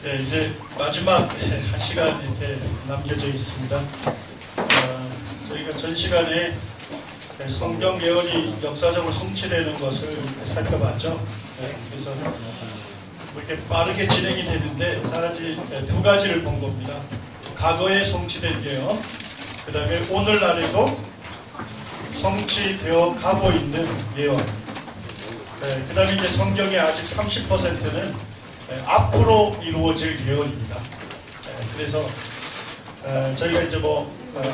네, 이제 마지막 1시간 이렇게 남겨져 있습니다. 저희가 전 시간에 성경 예언이 역사적으로 성취되는 것을 살펴봤죠. 네, 그래서 이렇게 빠르게 진행이 되는데 사실 두 가지를 본 겁니다. 과거에 성취된 예언, 그 다음에 오늘날에도 성취되어 가고 있는 예언, 그 다음에 이제 성경의 아직 30%는 앞으로 이루어질 예언입니다. 그래서 저희가 이제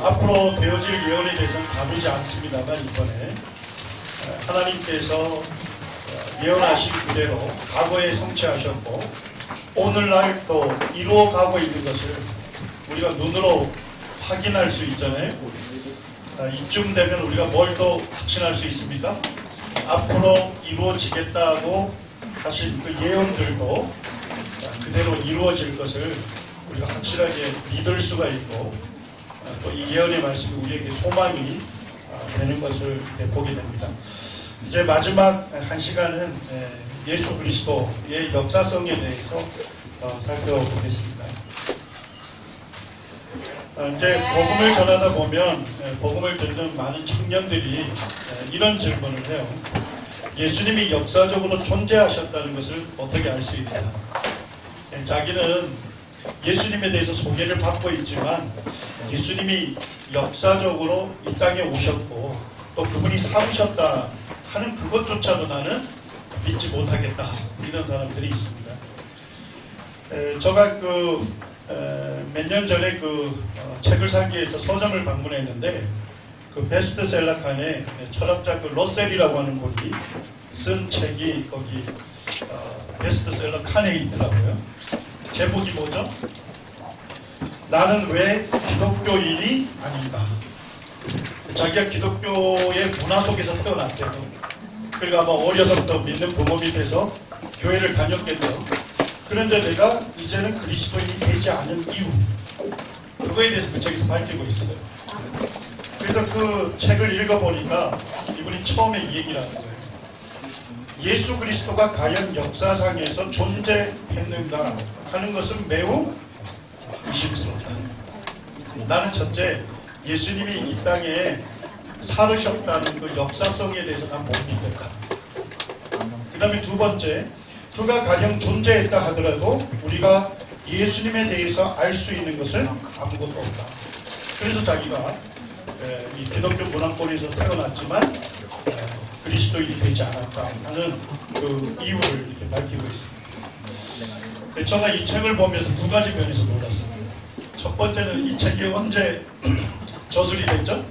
앞으로 되어질 예언에 대해서는 다루지 않습니다만, 이번에 하나님께서 예언하신 그대로 과거에 성취하셨고 오늘날 또 이루어가고 있는 것을 우리가 눈으로 확인할 수 있잖아요. 이쯤 되면 우리가 뭘 더 확신할 수 있습니까? 앞으로 이루어지겠다고 하신 그 예언들도 그대로 이루어질 것을 우리가 확실하게 믿을 수가 있고, 또 이 예언의 말씀이 우리에게 소망이 되는 것을 보게 됩니다. 이제 마지막 1시간은 예수 그리스도의 역사성에 대해서 살펴보겠습니다. 이제 복음을 전하다 보면 복음을 듣는 많은 청년들이 이런 질문을 해요. 예수님이 역사적으로 존재하셨다는 것을 어떻게 알 수 있느냐. 자기는 예수님에 대해서 소개를 받고 있지만 예수님이 역사적으로 이 땅에 오셨고 또 그분이 살으셨다 하는 그것조차도 나는 믿지 못하겠다, 이런 사람들이 있습니다. 제가 몇 년 전에 책을 사기 위해서 서점을 방문했는데 그 베스트셀러 칸에 철학자 러셀이라고 하는 분이 쓴 책이 거기 베스트셀러 칸에 있더라고요. 제목이 뭐죠? 나는 왜 기독교인이 아닌가. 자기가 기독교의 문화 속에서 태어났대요. 그리고 아마 어려서부터 믿는 부모 밑에서 교회를 다녔겠죠. 그런데 내가 이제는 그리스도인이 되지 않은 이유, 그거에 대해서 그 책에서 밝히고 있어요. 그래서 그 책을 읽어보니까 이분이 처음에 이 얘기를 하는 거예요. 예수 그리스도가 과연 역사상에서 존재했는가 하는 것은 매우 의심스럽다. 나는 첫째, 예수님이 이 땅에 살으셨다는 그 역사성에 대해서 난 못 믿는다. 그 다음에 두 번째, 그가 가령 존재했다 하더라도 우리가 예수님에 대해서 알 수 있는 것은 아무것도 없다. 그래서 자기가 이 기독교 문화권에서 태어났지만 그리스도인이 되지 않았다 하는 그 이유를 이렇게 밝히고 있습니다. 제가 이 책을 보면서 두 가지 면에서 놀랐습니다. 첫 번째는 이 책이 언제 저술이 됐죠?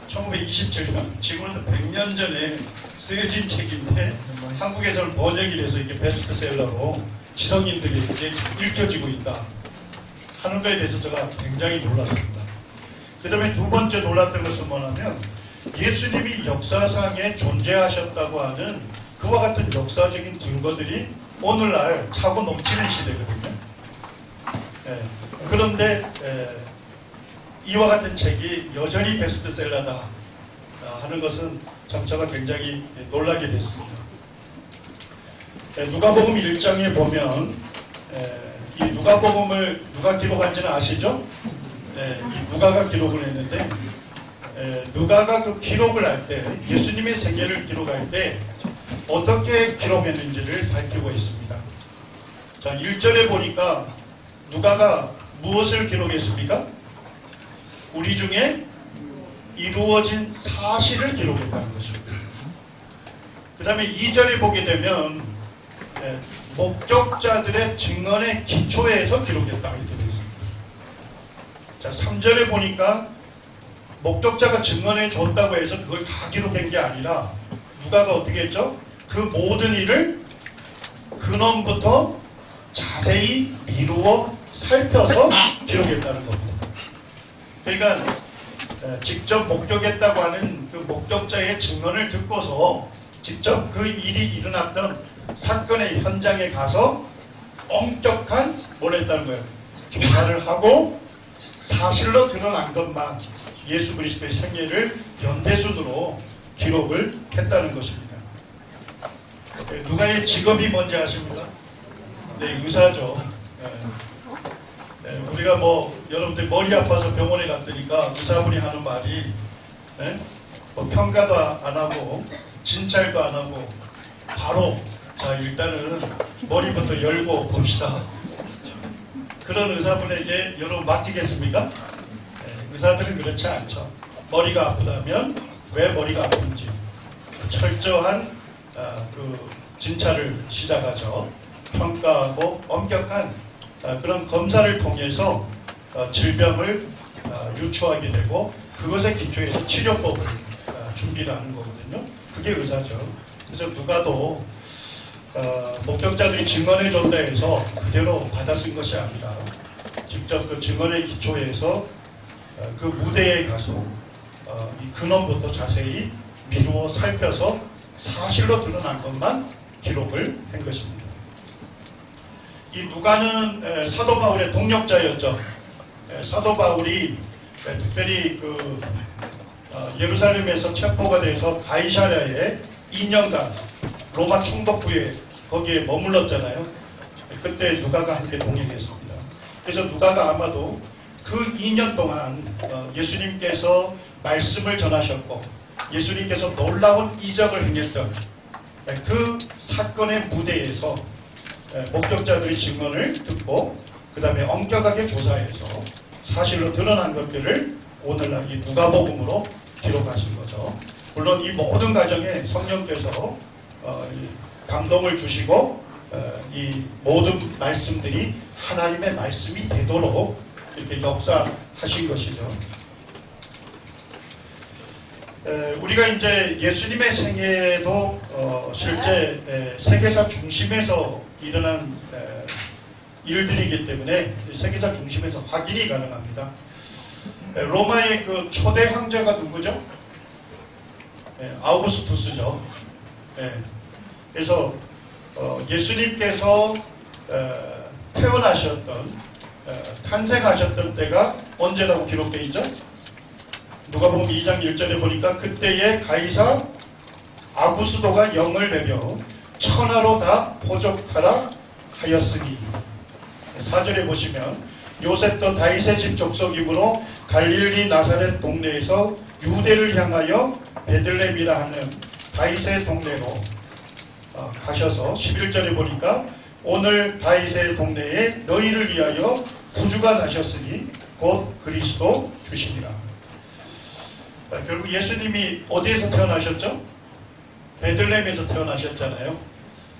1927년, 지금으로부터 100년 전에 쓰여진 책인데 한국에서는 번역이 돼서 이게 베스트셀러로 지성인들이 이제 읽혀지고 있다 하는 것에 대해서 제가 굉장히 놀랐습니다. 그 다음에 두 번째 놀랐던 것은 뭐냐면, 예수님이 역사상에 존재하셨다고 하는 그와 같은 역사적인 증거들이 오늘날 차고 넘치는 시대거든요. 그런데 이와 같은 책이 여전히 베스트셀러다 하는 것은 참 제가 굉장히 놀라게 됐습니다. 누가복음 1장에 보면 이 누가복음을 누가 기록한지는 아시죠? 이 누가가 기록을 했는데 누가가 그 기록을 할 때, 예수님의 생애를 기록할 때 어떻게 기록했는지를 밝히고 있습니다. 자, 1절에 보니까 누가가 무엇을 기록했습니까? 우리 중에 이루어진 사실을 기록했다는 것입니다. 그 다음에 2절에 보게 되면 목격자들의 증언의 기초에서 기록했다, 이렇게 되어 있습니다. 자, 3절에 보니까 목격자가 증언해 줬다고 해서 그걸 다 기록한 게 아니라 누가가 어떻게 했죠? 그 모든 일을 근원부터 자세히 미루어 살펴서 기록했다는 겁니다. 그러니까 직접 목격했다고 하는 그 목격자의 증언을 듣고서 직접 그 일이 일어났던 사건의 현장에 가서 엄격한 뭘 했다는 거예요. 조사를 하고 사실로 드러난 것만 예수 그리스도의 생애를 연대순으로 기록을 했다는 것입니다. 누가의 직업이 뭔지 아십니까? 네, 의사죠. 우리가 뭐 여러분들 머리 아파서 병원에 갔더니까 의사분이 하는 말이 뭐 평가도 안 하고 진찰도 안 하고 바로 자 일단은 머리부터 열고 봅시다. 그런 의사분에게 여러분 맡기겠습니까? 의사들은 그렇지 않죠. 머리가 아프다면 왜 머리가 아픈지 철저한 그 진찰을 시작하죠. 평가하고 엄격한 그런 검사를 통해서 질병을 유추하게 되고 그것에 기초해서 치료법을 준비를 하는 거거든요. 그게 의사죠. 그래서 누가도 목격자들이 증언해 줬다 해서 그대로 받아 쓴 것이 아니라 직접 그 증언에 기초해서 그 무대에 가서 이 근원부터 자세히 미루어 살펴서 사실로 드러난 것만 기록을 한 것입니다. 이 누가는 사도 바울의 동력자였죠. 사도 바울이 특별히 그 예루살렘에서 체포가 돼서 가이사랴에 2년간 로마 총독부에 거기에 머물렀잖아요. 그때 누가가 함께 동행했습니다. 그래서 누가가 아마도 그 2년 동안 예수님께서 말씀을 전하셨고 예수님께서 놀라운 이적을 행했던 그 사건의 무대에서 목격자들의 증언을 듣고 그 다음에 엄격하게 조사해서 사실로 드러난 것들을 오늘날 이 누가복음으로 기록하신 거죠. 물론 이 모든 과정에 성령께서 감동을 주시고 이 모든 말씀들이 하나님의 말씀이 되도록 이렇게 역사하신 것이죠. 우리가 이제 예수님의 생애도 실제 세계사 중심에서 일어난 일들이기 때문에 세계사 중심에서 확인이 가능합니다. 로마의 그 초대 황제가 누구죠? 아우구스투스죠. 그래서 예수님께서 태어나셨던 탄생하셨던 때가 언제라고 기록되어 있죠? 누가복음 2장 1절에 보니까 그때의 가이사 아구스도가 영을 내려 천하로 다 포족하라 하였으니 4절에 보시면 요셉도 다윗의 집 족속이므로 갈릴리 나사렛 동네에서 유대를 향하여 베들레헴이라 하는 다윗의 동네로 가셔서 11절에 보니까 오늘 다윗의 동네에 너희를 위하여 구주가 나셨으니 곧 그리스도 주시니라. 결국 예수님이 어디에서 태어나셨죠? 베들레헴에서 태어나셨잖아요.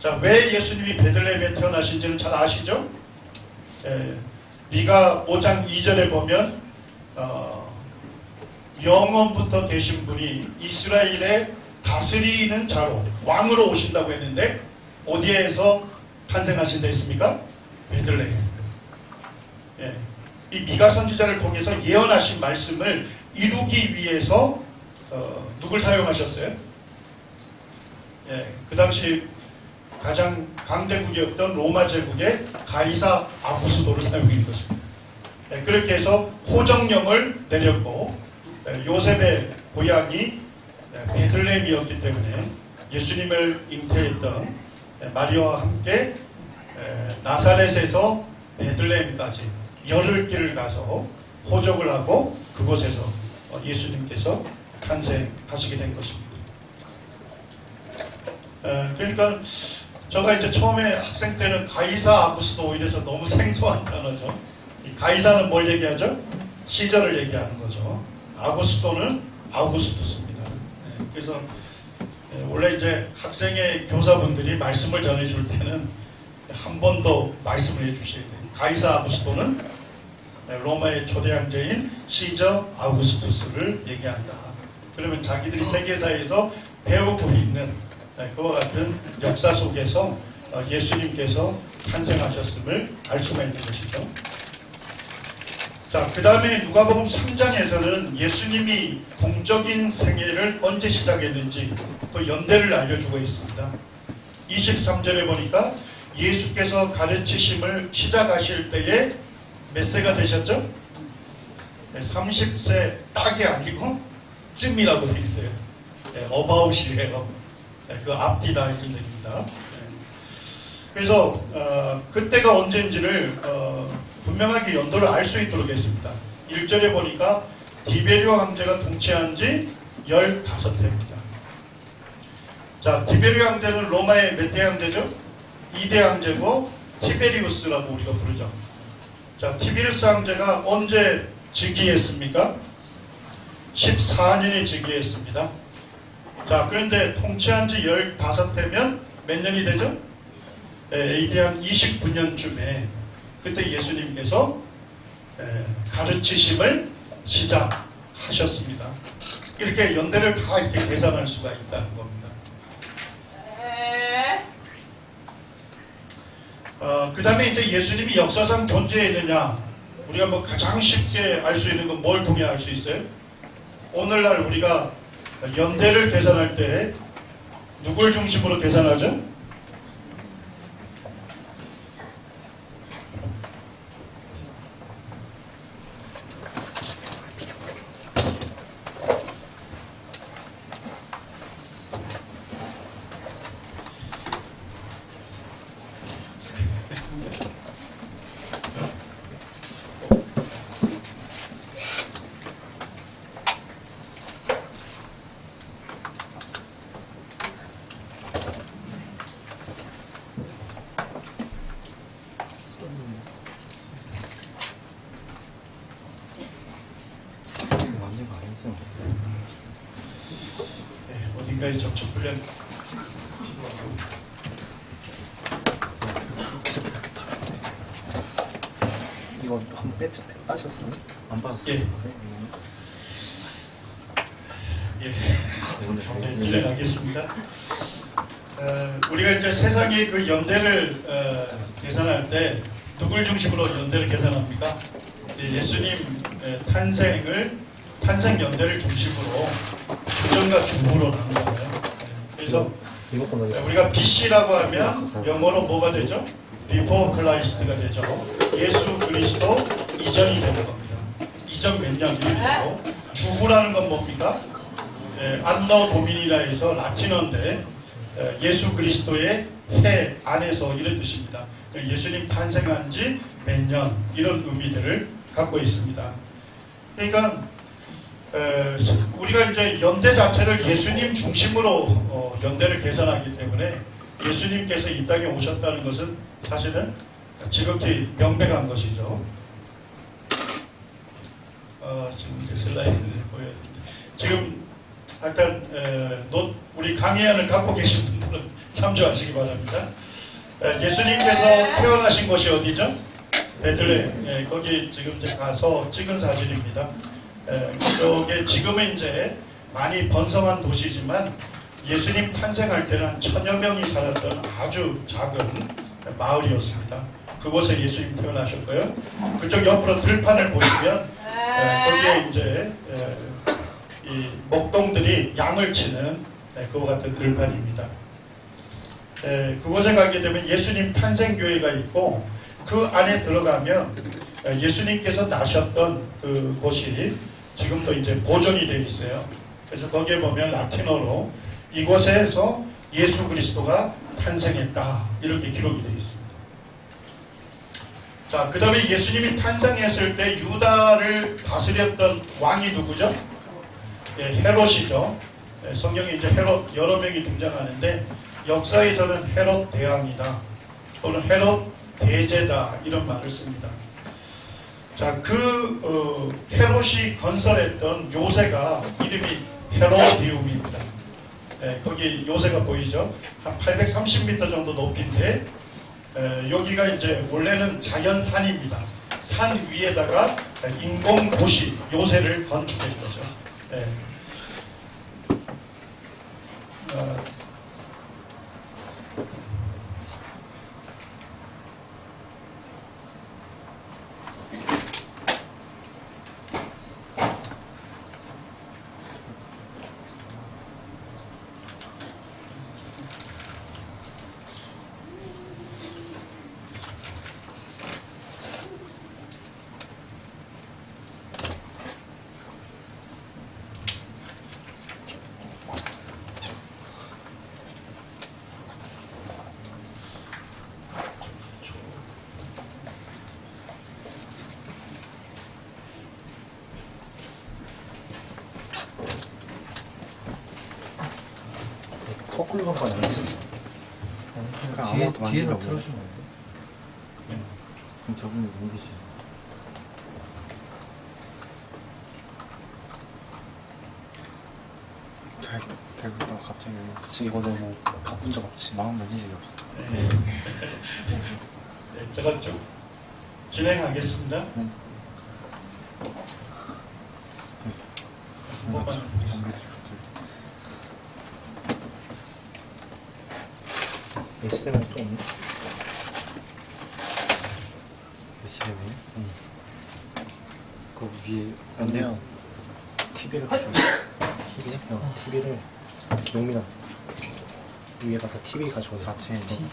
자, 왜 예수님이 베들레헴에 태어나신지는 잘 아시죠? 미가 5장 2절에 보면 영원부터 되신 분이 이스라엘의 다스리는 자로 왕으로 오신다고 했는데 어디에서 탄생하신 데 있습니까? 베들레헴. 이 미가 선지자를 통해서 예언하신 말씀을 이루기 위해서 누굴 사용하셨어요? 그 당시 가장 강대국이었던 로마 제국의 가이사 아구스도를 사용한 것입니다. 그렇게 해서 호정령을 내렸고 요셉의 고향이 베들레헴이었기 때문에 예수님을 잉태했던 마리아와 함께 나사렛에서 베들레헴까지 열흘 길을 가서 호적을 하고 그곳에서 예수님께서 탄생하시게 된 것입니다. 그러니까 제가 이제 처음에 학생 때는 가이사 아구스도 이래서 너무 생소한 단어죠. 이 가이사는 뭘 얘기하죠? 시절을 얘기하는 거죠. 아구스도는 아우구스투스입니다. 그래서 원래 이제 학생의 교사분들이 말씀을 전해줄 때는 한 번 더 말씀을 해주셔야 돼요. 가이사 아구스도는 로마의 초대 황제인 시저 아우구스투스를 얘기한다. 그러면 자기들이 세계사에서 배우고 있는 그와 같은 역사 속에서 예수님께서 탄생하셨음을 알 수가 있는 것이죠. 자, 그 다음에 누가복음 3장에서는 예수님이 공적인 생애를 언제 시작했는지 또 연대를 알려주고 있습니다. 23절에 보니까 예수께서 가르치심을 시작하실 때에 몇 세가 되셨죠? 30세 딱이 아니고 쯤이라고 되어 있어요. about이래요. 그 앞뒤다 이런 얘기입니다. 그래서 그때가 언제인지를 분명하게 연도를 알 수 있도록 했습니다. 1절에 보니까 디베리오 황제가 통치한 지 15해입니다. 자, 디베리오 황제는 로마의 몇 대 황제죠? 2대 황제고 티베리우스라고 우리가 부르죠. 자, 티베리우스 황제가 언제 즉위했습니까? 14년에 즉위했습니다. 자, 그런데 통치한 지 15해면 몇 년이 되죠? AD 한 29년쯤에 그때 예수님께서 가르치심을 시작하셨습니다. 이렇게 연대를 다 이렇게 계산할 수가 있다는 겁니다. 그 다음에 이제 예수님이 역사상 존재했느냐, 우리가 뭐 가장 쉽게 알 수 있는 건 뭘 통해 알 수 있어요? 오늘날 우리가 연대를 계산할 때 누굴 중심으로 계산하죠? 어딘가에 접촉 훈련 이거 한번 빠셨어요? 안 빠졌어요? 예. 진행하겠습니다. 우리가 이제 세상의 그 연대를 계산할 때 누굴 중심으로 연대를 계산합니까? 예수님 탄생 연대를 중심으로 주전과 주후로 나누잖아요. 그래서 우리가 BC라고 하면 영어로 뭐가 되죠? Before Christ가 되죠. 예수 그리스도 이전이 되는 겁니다. 이전 몇 년 이렇게 되고, 주후라는 건 뭡니까? 안너 도미니라 해서 라틴어인데 예수 그리스도의 해 안에서 이런 뜻입니다. 예수님 탄생한 지 몇 년 이런 의미들을 갖고 있습니다. 그러니까 우리가 이제 연대 자체를 예수님 중심으로 연대를 계산하기 때문에 예수님께서 이 땅에 오셨다는 것은 사실은 지극히 명백한 것이죠. 지금 이제 슬라이드를 보여요. 지금 일단 우리 강의안을 갖고 계신 분들은 참조하시기 바랍니다. 예수님께서 태어나신 곳이 어디죠? 베들레헴. 거기 지금 이제 가서 찍은 사진입니다. 그쪽에 지금은 이제 많이 번성한 도시지만 예수님 탄생할 때는 한 1000여 명이 살았던 아주 작은 마을이었습니다. 그곳에 예수님 태어나셨고요. 그쪽 옆으로 들판을 보시면 거기에 이제 이 목동들이 양을 치는 그와 같은 들판입니다. 그곳에 가게 되면 예수님 탄생교회가 있고 그 안에 들어가면 예수님께서 나셨던 그 곳이 지금도 이제 보존이 되어 있어요. 그래서 거기에 보면 라틴어로 이곳에서 예수 그리스도가 탄생했다 이렇게 기록이 되어 있습니다. 자, 그 다음에 예수님이 탄생했을 때 유다를 다스렸던 왕이 누구죠? 헤롯이죠. 성경에 이제 헤롯 여러 명이 등장하는데 역사에서는 헤롯 대왕이다 또는 헤롯 대제다 이런 말을 씁니다. 자, 그 헤롯이 건설했던 요새가 이름이 헤로디움입니다. 거기 요새가 보이죠? 한 830m 정도 높이인데 여기가 이제 원래는 자연산입니다. 산 위에다가 인공 도시 요새를 건축한 거죠. 거꾸로 간 건 아니지? 그러니까 뒤에, 아무것도 뒤에서 만지라고. 틀어주면 안 돼? 그럼 저분이 넘기지. 잘 되고 있다가 갑자기 그치, 이거 너무 바쁜 적 없지. 마음 만진 적이 없어. 네, 제가 좀 진행하겠습니다. 한 번만. 장비들이 갑자기. HDMI 또 없네? HDMI? 응. 그 위에 아니면 TV를 가져와. TV냐? TV를 용민아 위에 가서 TV 가져와. 4층에 TV?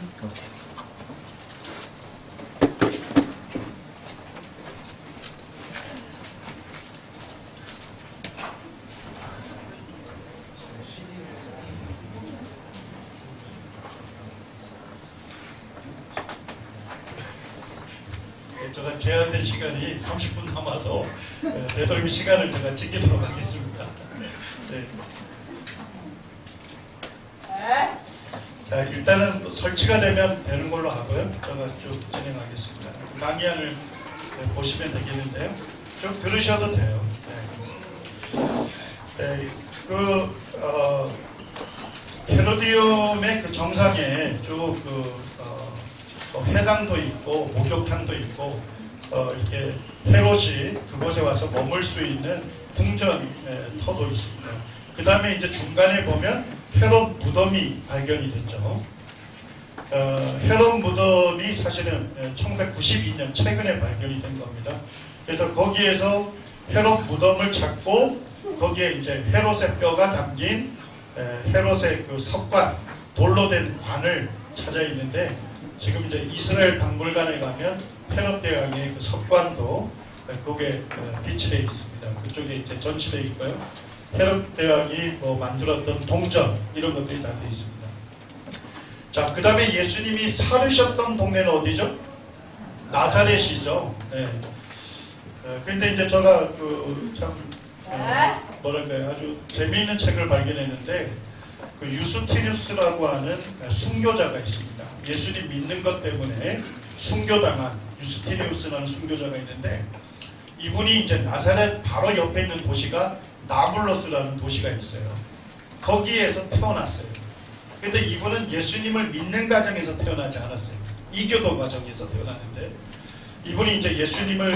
제가 제한된 시간이 30분 남아서 되도록 시간을 제가 지키도록 하겠습니다. 네. 자, 일단은 뭐 설치가 되면 되는 걸로 하고요. 제가 쭉 진행하겠습니다. 강의안을 보시면 되겠는데요. 좀 들으셔도 돼요. 네. 네, 헤로디움의 그 정상에 쭉 회당도 있고 목욕탕도 있고 이렇게 헤롯이 그곳에 와서 머물 수 있는 궁전 터도 있습니다. 그 다음에 이제 중간에 보면 헤롯 무덤이 발견이 됐죠. 헤롯 무덤이 사실은 1992년 최근에 발견이 된 겁니다. 그래서 거기에서 헤롯 무덤을 찾고 거기에 이제 헤롯의 뼈가 담긴 헤롯의 그 석관, 돌로 된 관을 찾아 있는데 지금 이제 이스라엘 박물관에 가면 헤롯 대왕의 그 석관도 거기에 비치되어 있습니다. 그쪽에 이제 전시되어 있고요. 헤롯 대왕이 뭐 만들었던 동전 이런 것들이 다 되어 있습니다. 자, 그 다음에 예수님이 살으셨던 동네는 어디죠? 나사렛이죠. 네. 근데 이제 제가 뭐랄까요, 아주 재미있는 책을 발견했는데 그 유스티누스라고 하는 순교자가 있습니다. 예수님 믿는 것 때문에 순교당한 유스티누스라는 순교자가 있는데 이분이 이제 나사렛 바로 옆에 있는 도시가 나블로스라는 도시가 있어요. 거기에서 태어났어요. 근데 이분은 예수님을 믿는 가정에서 태어나지 않았어요. 이교도 가정에서 태어났는데 이분이 이제 예수님을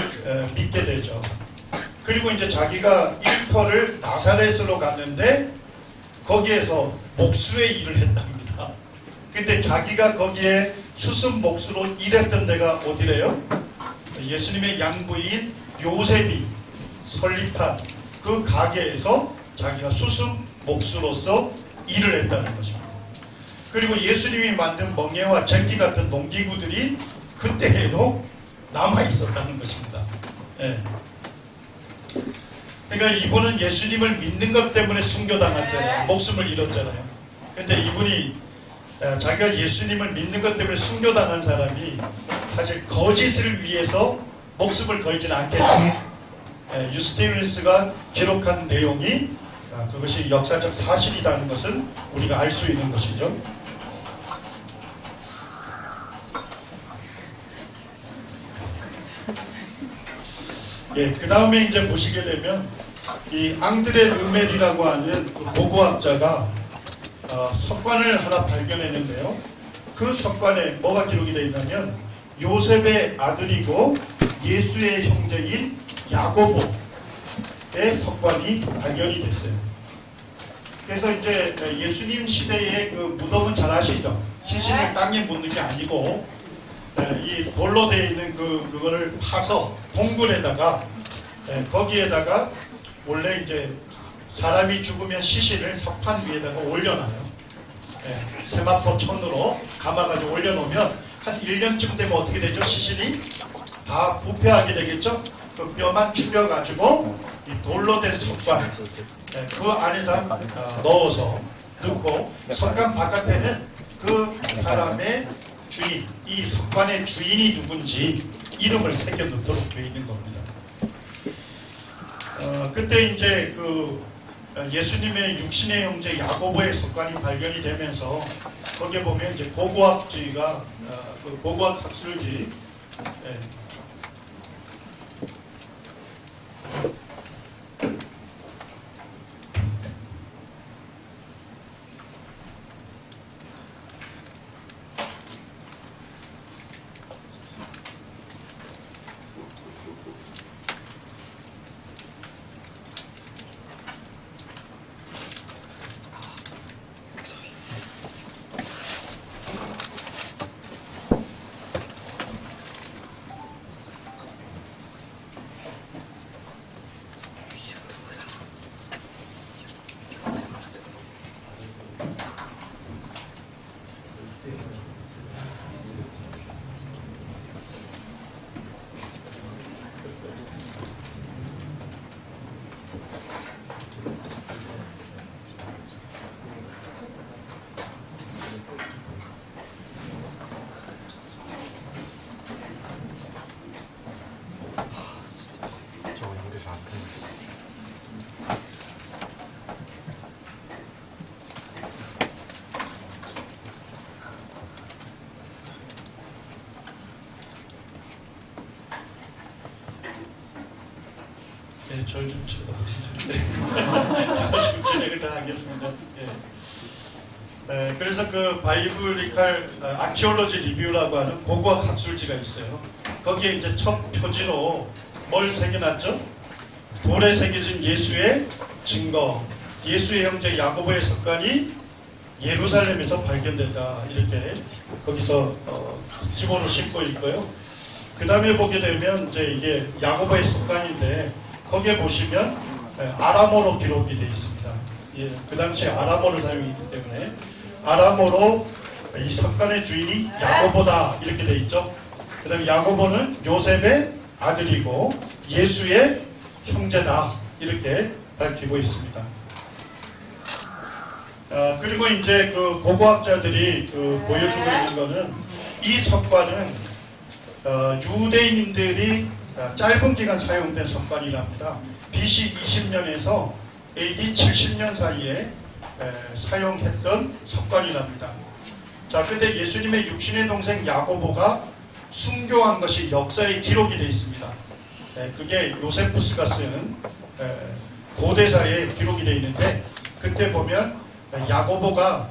믿게 되죠. 그리고 이제 자기가 일터를 나사렛으로 갔는데 거기에서 목수의 일을 했답니다. 근데 자기가 거기에 수습 목수로 일했던 데가 어디래요? 예수님의 양부인 요셉이 설립한 그 가게에서 자기가 수습 목수로서 일을 했다는 것입니다. 그리고 예수님이 만든 멍에와 쟁기 같은 농기구들이 그때에도 남아 있었다는 것입니다. 네. 그러니까 이분은 예수님을 믿는 것 때문에 순교당했잖아요. 목숨을 잃었잖아요. 근데 이분이 자기가 예수님을 믿는 것 때문에 순교당한 사람이 사실 거짓을 위해서 목숨을 걸지는 않겠다. 유스티누스가 기록한 내용이 그것이 역사적 사실이라는 것은 우리가 알 수 있는 것이죠. 예, 그 다음에 이제 보시게 되면 이 앙드레 르멜이라고 하는 그 고고학자가 석관을 하나 발견했는데요. 그 석관에 뭐가 기록이 되어 있냐면 요셉의 아들이고 예수의 형제인 야고보의 석관이 발견이 됐어요. 그래서 이제 예수님 시대의 그 무덤은 잘 아시죠? 시신을 땅에 묻는 게 아니고 이 돌로 되어 있는 그거를 파서 동굴에다가 거기에다가 원래 이제 사람이 죽으면 시신을 석판 위에다가 올려놔요. 세마포 천으로 감아가지고 올려놓으면 한 1년쯤 되면 어떻게 되죠? 시신이 다 부패하게 되겠죠? 그 뼈만 추려가지고 이 돌로 된 석관 그 안에다 넣어서 넣고 석관 바깥에는 그 사람의 주인, 이 석관의 주인이 누군지 이름을 새겨 넣도록 되어 있는 겁니다. 그때 이제 그 예수님의 육신의 형제 야고보의 석관이 발견이 되면서 거기에 보면 이제 고고학주의가 그 고고학 학술지 저거 연결 잘안 되는데. 네, 저를 좀 쳐다보시죠. 제가 좀 진행을 다 하겠습니다. 그래서 그 바이블리칼 아키올로지 리뷰라고 하는 고고학 학술지가 있어요. 거기에 이제 첫 표지로 뭘 새겨놨죠? 돌에 새겨진 예수의 증거, 예수의 형제 야고보의 석관이 예루살렘에서 발견된다. 이렇게 거기서 기본을 싣고 있고요. 그 다음에 보게 되면 이제 이게 야고보의 석관인데 거기에 보시면 아람어로 기록이 되어 있습니다. 예, 그 당시에 아람어를 사용했기 때문에 아람어로 이 석관의 주인이 야고보다 이렇게 되어 있죠. 그 다음에 야고보는 요셉의 아들이고 예수의 형제다 이렇게 밝히고 있습니다. 그리고 이제 그 고고학자들이 보여주고 있는 것은 이 석관은 유대인들이 짧은 기간 사용된 석관이랍니다. BC 20년에서 AD 70년 사이에 사용했던 석관이랍니다. 자, 근데 예수님의 육신의 동생 야고보가 순교한 것이 역사에 기록이 되어 있습니다. 그게 요세푸스가 쓴 고대사에 기록이 되어 있는데 그때 보면 야고보가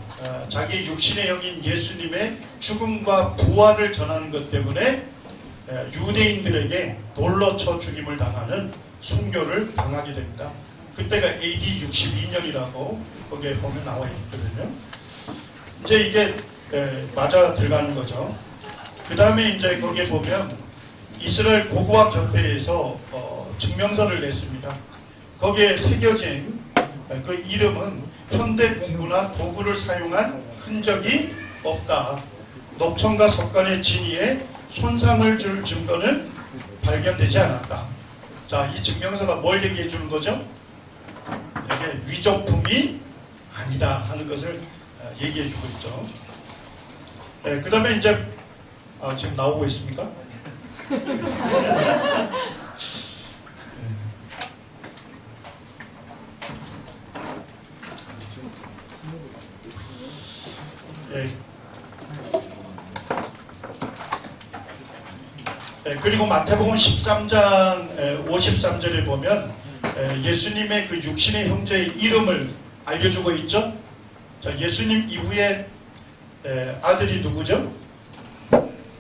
자기 육신의 형인 예수님의 죽음과 부활을 전하는 것 때문에 유대인들에게 돌로 쳐 죽임을 당하는 순교를 당하게 됩니다. 그때가 AD 62년이라고 거기에 보면 나와 있거든요. 이제 이게 맞아 들어가는 거죠. 그 다음에 이제 거기에 보면 이스라엘 고고학 협회에서 증명서를 냈습니다. 거기에 새겨진 그 이름은 현대 공구나 도구를 사용한 흔적이 없다. 녹청과 석관의 진위에 손상을 줄 증거는 발견되지 않았다. 자, 이 증명서가 뭘 얘기해 주는 거죠? 이게 위조품이 아니다 하는 것을 얘기해 주고 있죠. 그 다음에 이제 지금 나오고 있습니까? 그리고 마태복음 13장 53절에 보면 예수님의 그 육신의 형제의 이름을 알려주고 있죠. 자, 예수님 이후에 아들이 누구죠?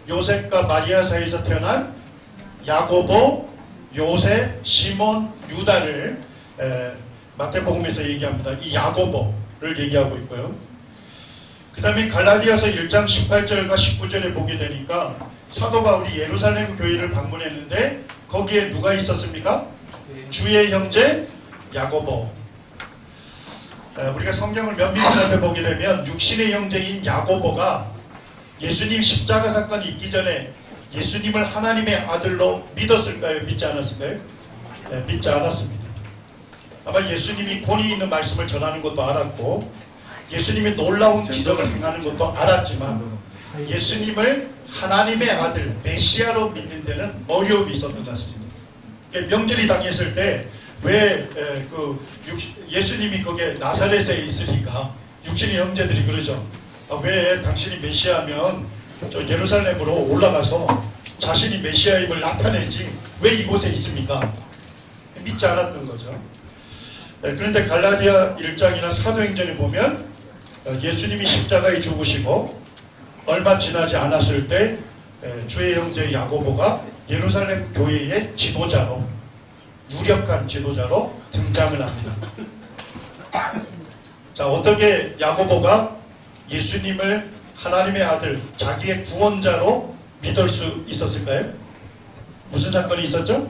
요셉과 마리아 사이에서 태어난 야고보, 요셉, 시몬, 유다를 마태복음에서 얘기합니다. 이 야고보를 얘기하고 있고요. 그 다음에 갈라디아서 1장 18절과 19절에 보게 되니까 사도 바울이 예루살렘 교회를 방문했는데 거기에 누가 있었습니까? 주의 형제 야고보. 우리가 성경을 면밀히 살펴보게 되면 육신의 형제인 야고보가 예수님 십자가 사건이 있기 전에 예수님을 하나님의 아들로 믿었을까요? 믿지 않았을까요? 믿지 않았습니다. 아마 예수님이 권위 있는 말씀을 전하는 것도 알았고 예수님이 놀라운 기적을 행하는 것도 알았지만 예수님을 하나님의 아들 메시아로 믿는 데는 어려움이 있었던 것 같습니다. 명절이 당했을 때 왜 예수님이 거기에 나사렛에 있으니까 육신의 형제들이 그러죠. 왜 당신이 메시아면 저 예루살렘으로 올라가서 자신이 메시아임을 나타내지 왜 이곳에 있습니까? 믿지 않았던 거죠. 그런데 갈라디아 1장이나 사도행전에 보면 예수님이 십자가에 죽으시고 얼마 지나지 않았을 때 주의 형제 야고보가 예루살렘 교회의 지도자로, 유력한 지도자로 등장을 합니다. 자, 어떻게 야고보가 예수님을 하나님의 아들, 자기의 구원자로 믿을 수 있었을까요? 무슨 사건이 있었죠?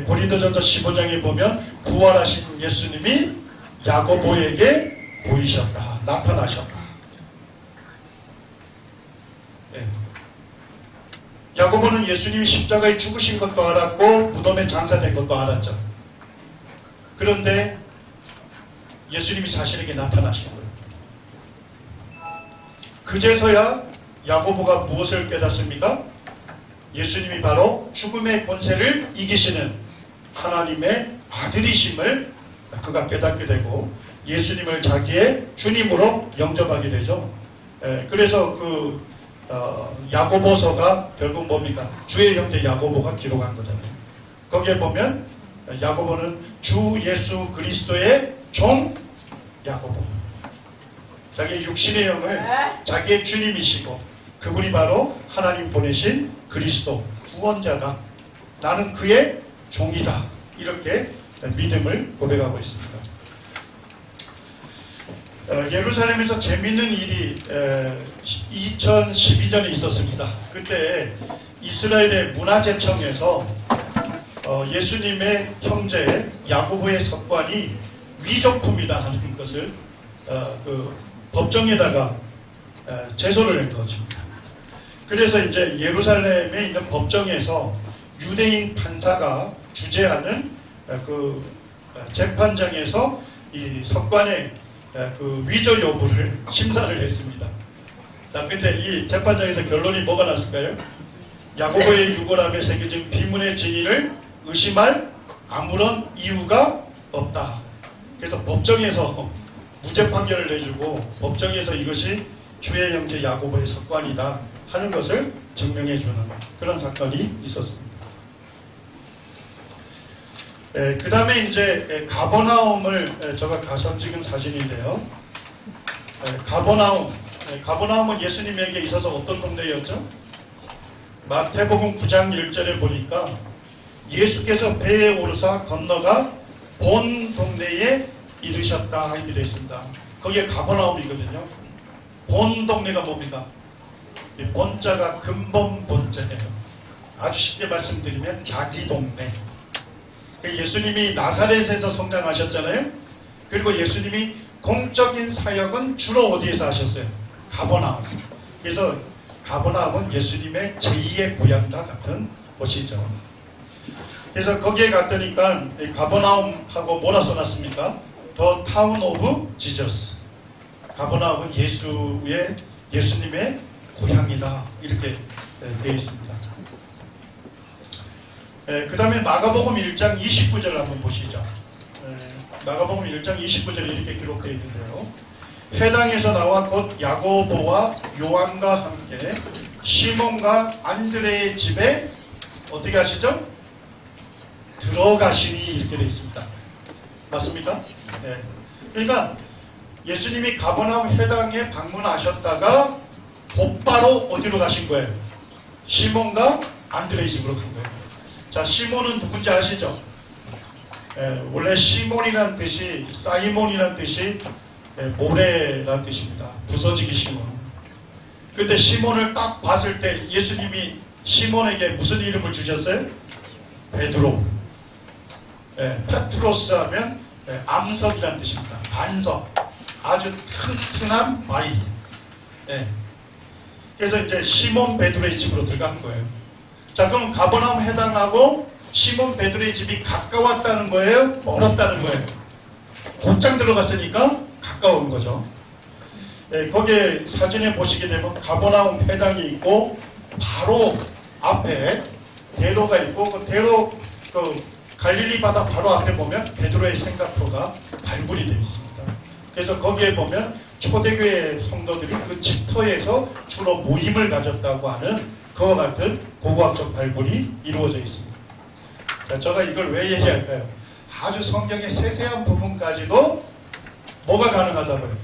고린도전서 15장에 보면 부활하신 예수님이 야고보에게 보이셨다, 나타나셨다. 야고보는 예수님이 십자가에 죽으신 것도 알았고 무덤에 장사된 것도 알았죠. 그런데 예수님이 자신에게 나타나신 거예요. 그제서야 야고보가 무엇을 깨닫습니까? 예수님이 바로 죽음의 권세를 이기시는 하나님의 아들이심을 그가 깨닫게 되고 예수님을 자기의 주님으로 영접하게 되죠. 그래서 야고보서가 결국 뭡니까? 주의 형제 야고보가 기록한 거잖아요. 거기에 보면 야고보는 주 예수 그리스도의 종 야고보. 자기의 육신의 영을 자기의 주님이시고 그분이 바로 하나님 보내신 그리스도 구원자다. 나는 그의 종이다. 이렇게 믿음을 고백하고 있습니다. 예루살렘에서 재미있는 일이 2012년에 있었습니다. 그때 이스라엘의 문화재청에서 예수님의 형제 야고보의 석관이 위조품이다 하는 것을 법정에다가 제소를 한 거죠. 그래서 이제 예루살렘에 있는 법정에서 유대인 판사가 주재하는 재판장에서 이 석관의 위조 여부를 심사를 했습니다. 자, 근데 이 재판장에서 결론이 뭐가 났을까요? 야고보의 유골함에 새겨진 비문의 진위를 의심할 아무런 이유가 없다. 그래서 법정에서 무죄 판결을 내주고 법정에서 이것이 주의 형제 야고보의 석관이다 하는 것을 증명해주는 그런 사건이 있었습니다. 그 다음에 이제 가버나움을 제가 가서 찍은 사진인데요. 가버나움은 예수님에게 있어서 어떤 동네였죠? 마태복음 9장 1절에 보니까 예수께서 배에 오르사 건너가 본 동네에 이르셨다 이렇게 되어 있습니다. 거기에 가버나움이거든요. 본 동네가 뭡니까? 본자가 근본 본자예요. 아주 쉽게 말씀드리면 자기 동네. 예수님이 나사렛에서 성장하셨잖아요. 그리고 예수님이 공적인 사역은 주로 어디에서 하셨어요? 가버나움. 그래서 가버나움은 예수님의 제2의 고향과 같은 곳이죠. 그래서 거기에 갔더니까 가버나움하고 뭐라 써놨습니까? The Town of Jesus. 가버나움은 예수님의 고향이다 이렇게 되어 있습니다. 그 다음에 마가복음 1장 29절 한번 보시죠. 마가복음 1장 29절에 이렇게 기록되어 있는데요. 회당에서 나와 곧 야고보와 요한과 함께 시몬과 안드레의 집에 어떻게 하시죠? 들어가시니 이렇게 되어 있습니다. 맞습니까? 네. 그러니까 예수님이 가버나움 회당에 방문하셨다가 곧바로 어디로 가신 거예요? 시몬과 안드레의 집으로 간 거예요. 자, 시몬은 누군지 아시죠? 원래 시몬이라는 뜻이 사이몬이라는 뜻이 모래라는 뜻입니다. 부서지기 시몬. 근데 시몬을 딱 봤을 때 예수님이 시몬에게 무슨 이름을 주셨어요? 베드로. 페트로스 하면 암석이라는 뜻입니다. 반석. 아주 튼튼한 바위. 그래서 이제 시몬 베드로의 집으로 들어간 거예요. 자, 그럼 가버나움 회당하고 시몬 베드로의 집이 가까웠다는 거예요? 멀었다는 거예요? 곧장 들어갔으니까 가까운 거죠. 거기에 사진에 보시게 되면 가버나움 회당이 있고 바로 앞에 대로가 있고 그 대로 갈릴리 바다 바로 앞에 보면 베드로의 생가포가 발굴이 되어 있습니다. 그래서 거기에 보면 초대교회 성도들이 그 집터에서 주로 모임을 가졌다고 하는 그와 같은 고고학적 발굴이 이루어져 있습니다. 자, 제가 이걸 왜 얘기할까요? 아주 성경의 세세한 부분까지도 뭐가 가능하다고요?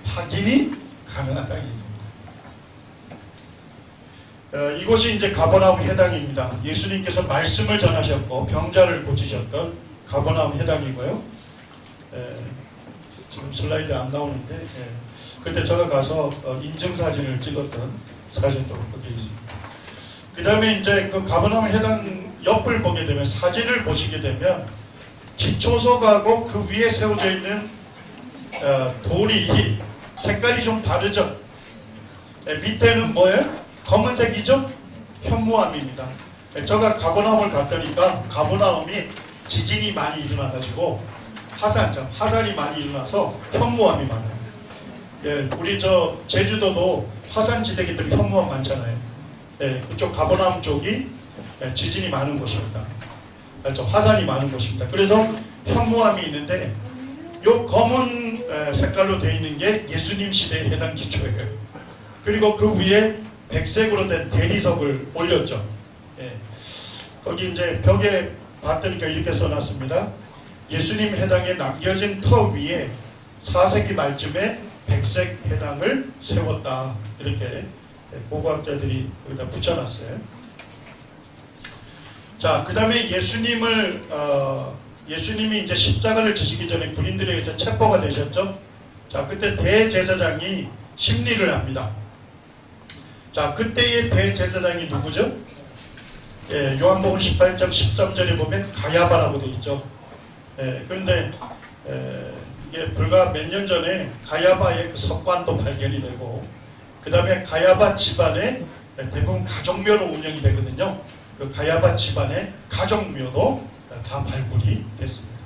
확인이 가능하다는 얘기입니다. 이곳이 이제 가버나움 해당입니다. 예수님께서 말씀을 전하셨고 병자를 고치셨던 가버나움 해당이고요. 지금 슬라이드 안 나오는데 그때 제가 가서 인증사진을 찍었던 사진도 거기 있습니다. 그 다음에 이제 그 가버나움 해당 옆을 보게 되면 사진을 보시게 되면 기초석하고 그 위에 세워져 있는 돌이 색깔이 좀 다르죠. 밑에는 뭐예요? 검은색이죠? 현무암입니다. 제가 가버나움을 갔더니까 가버나움이 지진이 많이 일어나가지고 화산이 많이 일어나서 현무암이 많아요. 예, 우리 저 제주도도 화산지대기 때문에 현무암 많잖아요. 예, 그쪽 가버나움 쪽이 지진이 많은 곳입니다. 화산이 많은 곳입니다. 그래서 현무암이 있는데 요 검은 색깔로 되어 있는 게 예수님 시대에 해당 기초예요. 그리고 그 위에 백색으로 된 대리석을 올렸죠. 예. 거기 이제 벽에 봤더니까 이렇게 써놨습니다. 예수님 해당에 남겨진 터 위에 4세기 말쯤에 백색 해당을 세웠다. 이렇게 고고학자들이 거기다 붙여놨어요. 자, 그 다음에 예수님이 이제 십자가를 지시기 전에 군인들에 의해서 체포가 되셨죠. 자, 그때 대제사장이 심리를 합니다. 자, 그때의 대제사장이 누구죠? 예, 요한복음 18장 13절에 보면 가야바라고 되어 있죠. 예, 그런데 이게 불과 몇 년 전에 가야바의 그 석관도 발견이 되고 그 다음에 가야바 집안에 대부분 가족묘로 운영이 되거든요. 그 가야바 집안의 가족묘도 다 발굴이 됐습니다.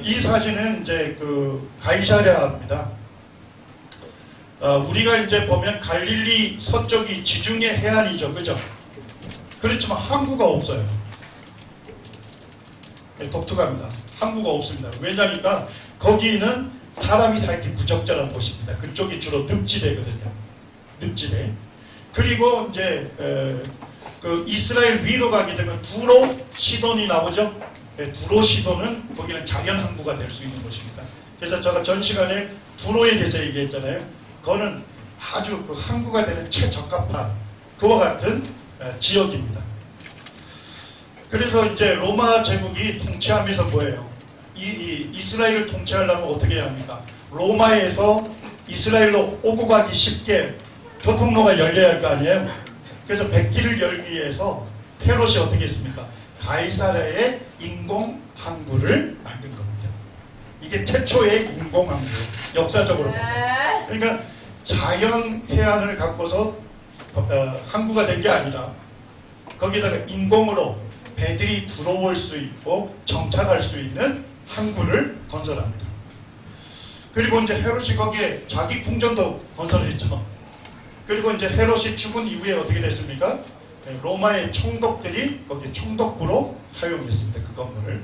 이 사진은 이제 그 가이사랴입니다. 우리가 이제 보면 갈릴리 서쪽이 지중해 해안이죠, 그죠? 그렇지만 항구가 없어요. 독특합니다. 항구가 없습니다. 왜냐니까 거기는 사람이 살기 부적절한 곳입니다. 그쪽이 주로 늪지대거든요. 늪지대. 그리고 이제 그 이스라엘 위로 가게 되면 두로 시돈이 나오죠. 두로 시돈은 거기는 자연 항구가 될 수 있는 곳입니다. 그래서 제가 전 시간에 두로에 대해서 얘기했잖아요. 그거는 아주 그 항구가 되는 최적합한 그와 같은 지역입니다. 그래서 이제 로마 제국이 통치하면서 뭐예요? 이스라엘을 통치하려면 어떻게 해야 합니까? 로마에서 이스라엘로 오고 가기 쉽게 교통로가 열려야 할 거 아니에요? 그래서 백길을 열기 위해서 헤롯이 어떻게 했습니까? 가이사랴의 인공 항구를 만든 겁니다. 이게 최초의 인공 항구, 역사적으로 보면. 그러니까 자연 해안을 갖고서 항구가 된 게 아니라 거기다가 인공으로 배들이 들어올 수 있고 정착할 수 있는 항구를 건설합니다. 그리고 이제 헤롯이 거기에 자기 궁전도 건설했죠. 그리고 이제 헤롯이 죽은 이후에 어떻게 됐습니까? 로마의 총독들이 거기 총독부로 사용했습니다. 그 건물을.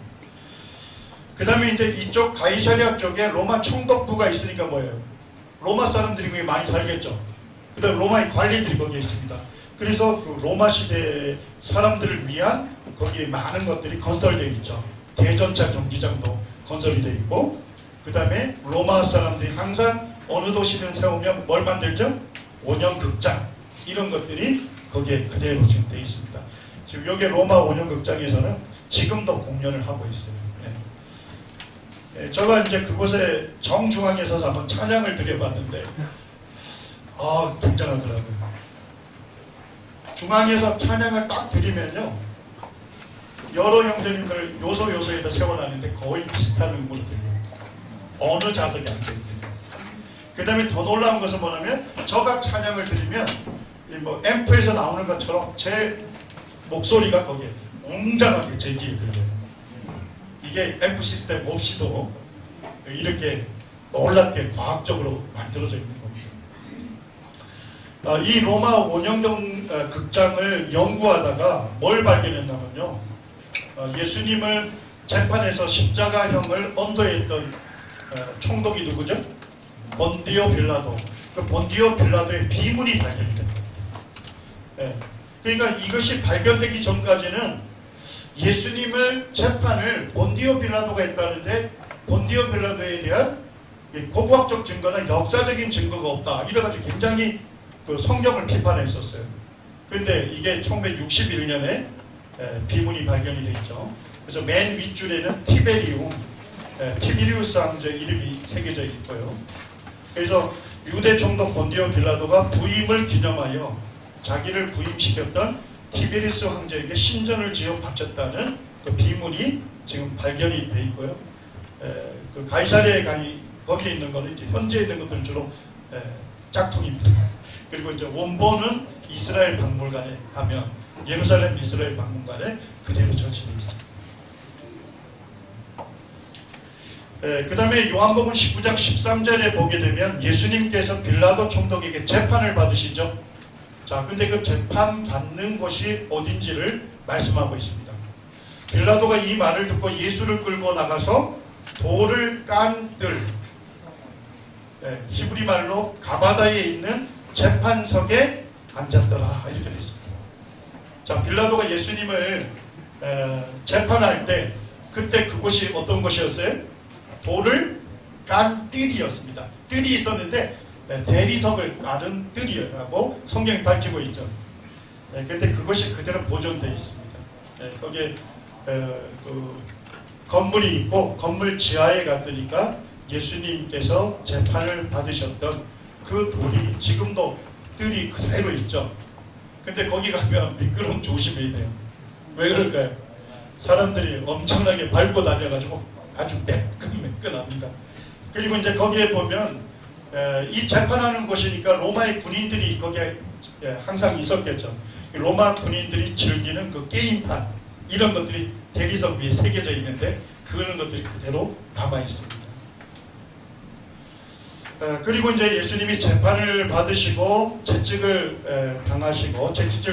그 다음에 이제 이쪽 가이사랴 쪽에 로마 총독부가 있으니까 뭐예요? 로마 사람들이 거기 많이 살겠죠. 그 다음에 로마의 관리들이 거기에 있습니다. 그래서 그 로마 시대 사람들을 위한 거기에 많은 것들이 건설되어 있죠. 대전차 경기장도 건설이 되어 있고, 그 다음에 로마 사람들이 항상 어느 도시든 세우면 뭘 만들죠? 원형극장, 이런 것들이 거기에 그대로 지금 되어 있습니다. 지금 여기 로마 원형극장에서는 지금도 공연을 하고 있어요. 제가 이제 그곳에 정중앙에 서서 한번 찬양을 드려봤는데 굉장하더라고요. 중앙에서 찬양을 딱 드리면요, 여러 형제님들을 요소에다 세워놨는데 거의 비슷한 음으로 들려요. 어느 좌석에 앉아있는지. 그 다음에 더 놀라운 것은 뭐냐면 저가 찬양을 드리면 뭐 앰프에서 나오는 것처럼 제 목소리가 거기에 웅장하게 제 귀에 들려요. 이게 앰프 시스템 없이도 이렇게 놀랍게 과학적으로 만들어져 있는 겁니다. 이 로마 원형경 극장을 연구하다가 뭘 발견했냐면요. 예수님을 재판에서 십자가형을 언도했던 총독이 누구죠? 본디오 빌라도. 그 본디오 빌라도의 비문이 발견이 됩니다. 그러니까 이것이 발견되기 전까지는 예수님을 재판을 본디오 빌라도가 했다는데 본디오 빌라도에 대한 고고학적 증거나 역사적인 증거가 없다. 이래가지고 굉장히 그 성경을 비판했었어요. 그런데 이게 1961년에 비문이 발견이 돼 있죠. 그래서 맨 윗줄에는 티베리우스 황제의 이름이 새겨져 있고요. 그래서 유대 총독 본디오 빌라도가 부임을 기념하여 자기를 부임시켰던 티베리우스 황제에게 신전을 지어 바쳤다는 그 비문이 지금 발견이 돼 있고요. 그 가이사랴에 거기에 있는 거는 이제 현재 있는 것들은 주로 짝퉁입니다. 그리고 이제 원본은 이스라엘 박물관에 가면 예루살렘 이스라엘 박물관에 그대로 전시되어 있습니다. 그 다음에 요한복음 19장 13절에 보게 되면 예수님께서 빌라도 총독에게 재판을 받으시죠. 자, 근데 그 재판 받는 곳이 어딘지를 말씀하고 있습니다. 빌라도가 이 말을 듣고 예수를 끌고 나가서 돌을 깐 뜰, 히브리 말로 가바다에 있는 재판석에 앉았더라, 이렇게 되어 있습니다. 자, 빌라도가 예수님을 재판할 때 그때 그곳이 어떤 곳이었어요? 돌을 깐 뜰이었습니다. 뜰이 있었는데 대리석을 까는 뜰이라고 성경이 밝히고 있죠. 그런데 그것이 그대로 보존되어 있습니다. 거기에 그 건물이 있고 건물 지하에 갔더니까 예수님께서 재판을 받으셨던 그 돌이 지금도 뜰이 그대로 있죠. 근데 거기 가면 미끄럼 조심해야 돼요. 왜 그럴까요? 사람들이 엄청나게 밟고 다녀가지고 아주 매끈매끈합니다. 그리고 이제 거기에 보면 이 재판하는 곳이니까 로마의 군인들이 거기에 항상 있었겠죠. 로마 군인들이 즐기는 그 게임판 이런 것들이 대리석 위에 새겨져 있는데 그런 것들이 그대로 남아 있습니다. 그리고 이제 예수님이 재판을 받으시고 채찍질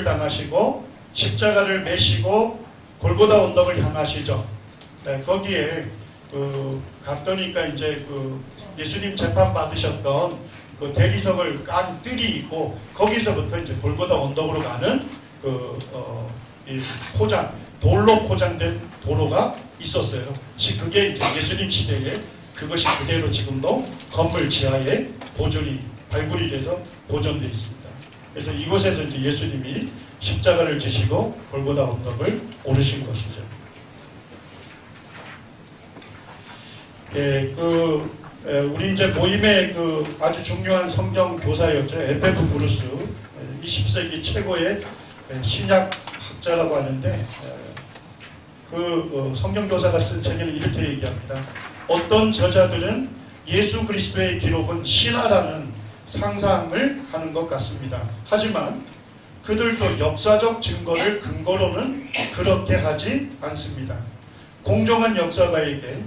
당하시고 십자가를 메시고 골고다 언덕을 향하시죠. 거기에 갔더니까 이제 예수님 재판 받으셨던 그 대리석을 깐 뜰이 있고 거기서부터 이제 골고다 언덕으로 가는 이 돌로 포장된 도로가 있었어요. 그게 이제 예수님 시대에 그것이 그대로 지금도 건물 지하에 발굴이 돼서 보존되어 있습니다. 그래서 이곳에서 이제 예수님이 십자가를 지시고 골고다 언덕을 오르신 것이죠. 우리 이제 모임의 아주 중요한 성경 교사였죠. F.F. 브루스, 20세기 최고의 신약 학자라고 하는데 성경 교사가 쓴 책에는 이렇게 얘기합니다. 어떤 저자들은 예수 그리스도의 기록은 신화라는 상상을 하는 것 같습니다. 하지만 그들도 역사적 증거를 근거로는 그렇게 하지 않습니다. 공정한 역사가에게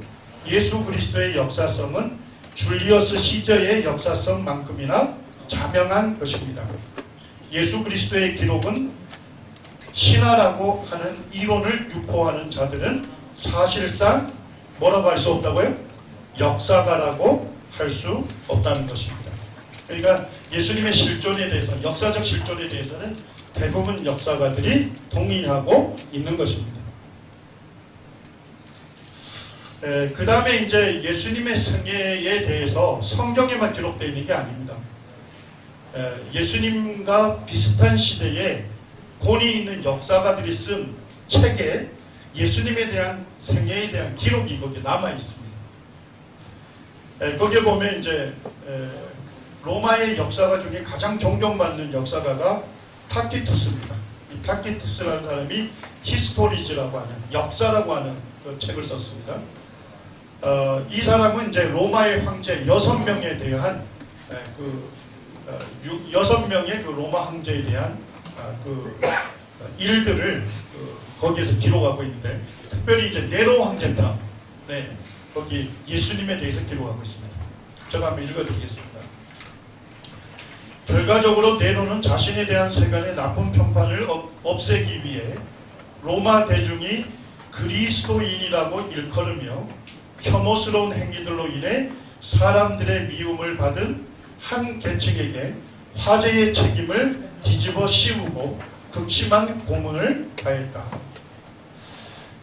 예수 그리스도의 역사성은 줄리어스 시저의 역사성만큼이나 자명한 것입니다. 예수 그리스도의 기록은 신화라고 하는 이론을 유포하는 자들은 사실상 뭐라고 할 수 없다고요? 역사가라고 할 수 없다는 것입니다. 그러니까 예수님의 실존에 대해서, 역사적 실존에 대해서는 대부분 역사가들이 동의하고 있는 것입니다. 그 다음에 이제 예수님의 생애에 대해서 성경에만 기록되어 있는 게 아닙니다. 예수님과 비슷한 시대에 권위 있는 역사가들이 쓴 책에 예수님에 대한 생애에 대한 기록이 거기에 남아 있습니다. 거기에 보면 이제 로마의 역사가 중에 가장 존경받는 역사가가 타키투스입니다. 이 타키투스라는 사람이 히스토리즈라고 하는 역사라고 하는 그 책을 썼습니다. 이 사람은 이제 로마의 황제 6명에 대한 6명의 그 로마 황제에 대한 일들을 거기에서 기록하고 있는데 특별히 이제 네로 황제편 거기 예수님에 대해서 기록하고 있습니다. 제가 한번 읽어드리겠습니다. 결과적으로 네로는 자신에 대한 세간의 나쁜 평판을 없애기 위해 로마 대중이 그리스도인이라고 일컬으며 혐오스러운 행위들로 인해 사람들의 미움을 받은 한 계층에게 화재의 책임을 뒤집어 씌우고 극심한 고문을 가했다.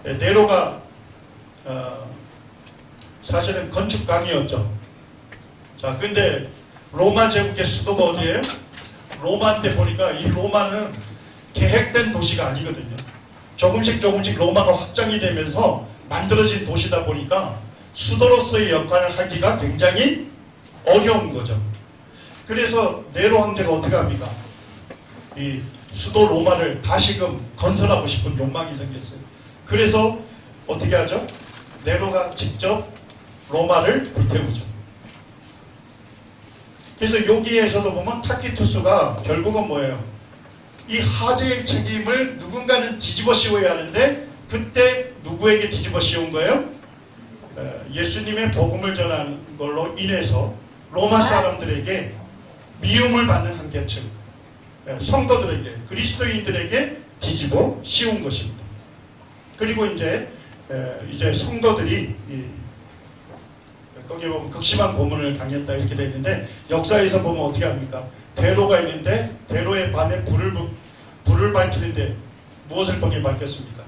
네로가 사실은 건축강이었죠. 자, 근데 로마 제국의 수도가 어디예요? 로마인데 보니까 이 로마는 계획된 도시가 아니거든요. 조금씩 로마가 확장이 되면서 만들어진 도시다 보니까 수도로서의 역할을 하기가 굉장히 어려운 거죠. 그래서 네로 황제가 어떻게 합니까? 이 수도 로마를 다시금 건설하고 싶은 욕망이 생겼어요. 그래서 어떻게 하죠? 네로가 직접 로마를 불태우죠. 그래서 여기에서도 보면 타키투스가 결국은 뭐예요? 이 화재의 책임을 누군가는 뒤집어 씌워야 하는데 그때 누구에게 뒤집어 씌운 거예요? 예수님의 복음을 전하는 걸로 인해서 로마 사람들에게 미움을 받는 한 계층, 성도들에게, 그리스도인들에게 뒤집어 씌운 것입니다. 그리고 이제 성도들이 거기에 보면 극심한 고문을 당했다 이렇게 되어 있는데, 역사에서 보면 어떻게 합니까? 대로가 있는데 대로의 밤에 불을 밝히는데 무엇을 통해 밝혔습니까?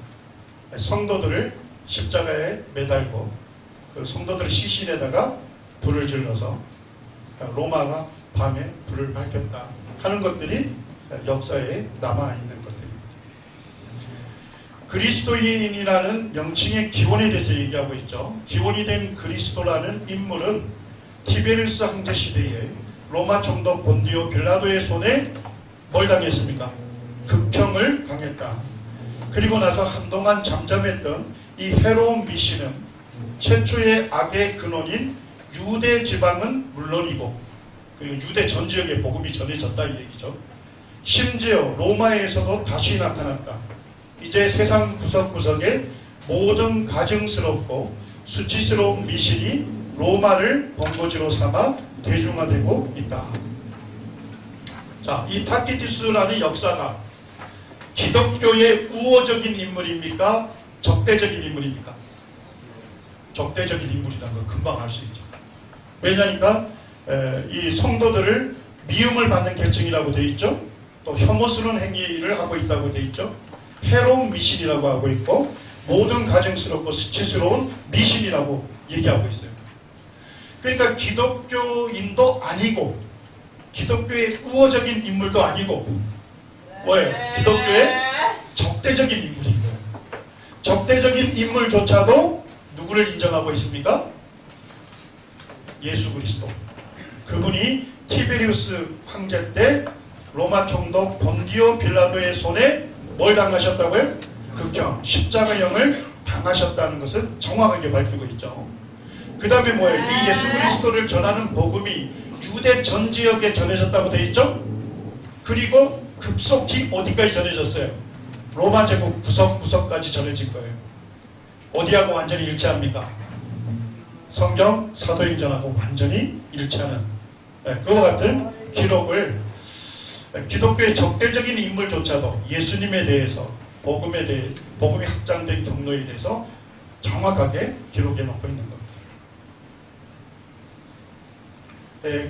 성도들을 십자가에 매달고 그 성도들의 시신에다가 불을 질러서 로마가 밤에 불을 밝혔다 하는 것들이 역사에 남아있는 것들입니다. 그리스도인이라는 명칭의 기원에 대해서 얘기하고 있죠. 기원이 된 그리스도라는 인물은 티베리우스 황제 시대에 로마 총독 본디오 빌라도의 손에 뭘 당했습니까? 극형을 당했다. 그리고 나서 한동안 잠잠했던 이 해로운 미신은 최초의 악의 근원인 유대 지방은 물론이고 그 유대 전 지역에 복음이 전해졌다 이 얘기죠. 심지어 로마에서도 다시 나타났다. 이제 세상 구석구석에 모든 가증스럽고 수치스러운 미신이 로마를 본거지로 삼아 대중화되고 있다. 자, 이 타키투스라는 역사가 기독교의 우호적인 인물입니까? 적대적인 인물입니까? 적대적인 인물이라는 걸 금방 알 수 있죠. 왜냐니까 이 성도들을 미움을 받는 계층이라고 되어 있죠. 또 혐오스러운 행위를 하고 있다고 되어 있죠. 해로운 미신이라고 하고 있고 모든 가증스럽고 수치스러운 미신이라고 얘기하고 있어요. 그러니까 기독교인도 아니고 기독교의 우호적인 인물도 아니고 뭐예요? 기독교의 적대적인 인물인 거예요. 적대적인 인물조차도 누구를 인정하고 있습니까? 예수 그리스도. 그분이 티베리우스 황제 때 로마 총독 본디오 빌라도의 손에 뭘 당하셨다고요? 극형, 십자가형을 당하셨다는 것을 정확하게 밝히고 있죠. 그 다음에 뭐예요? 이 예수 그리스도를 전하는 복음이 유대 전 지역에 전해졌다고 되어 있죠? 그리고 급속히 어디까지 전해졌어요? 로마 제국 구석구석까지 전해진 거예요. 어디하고 완전히 일치합니까? 성경 사도행전하고 완전히 일치하는 그와 같은 기록을 기독교의 적대적인 인물조차도 예수님에 대해서 복음이 확장된 경로에 대해서 정확하게 기록해 놓고 있는 겁니다.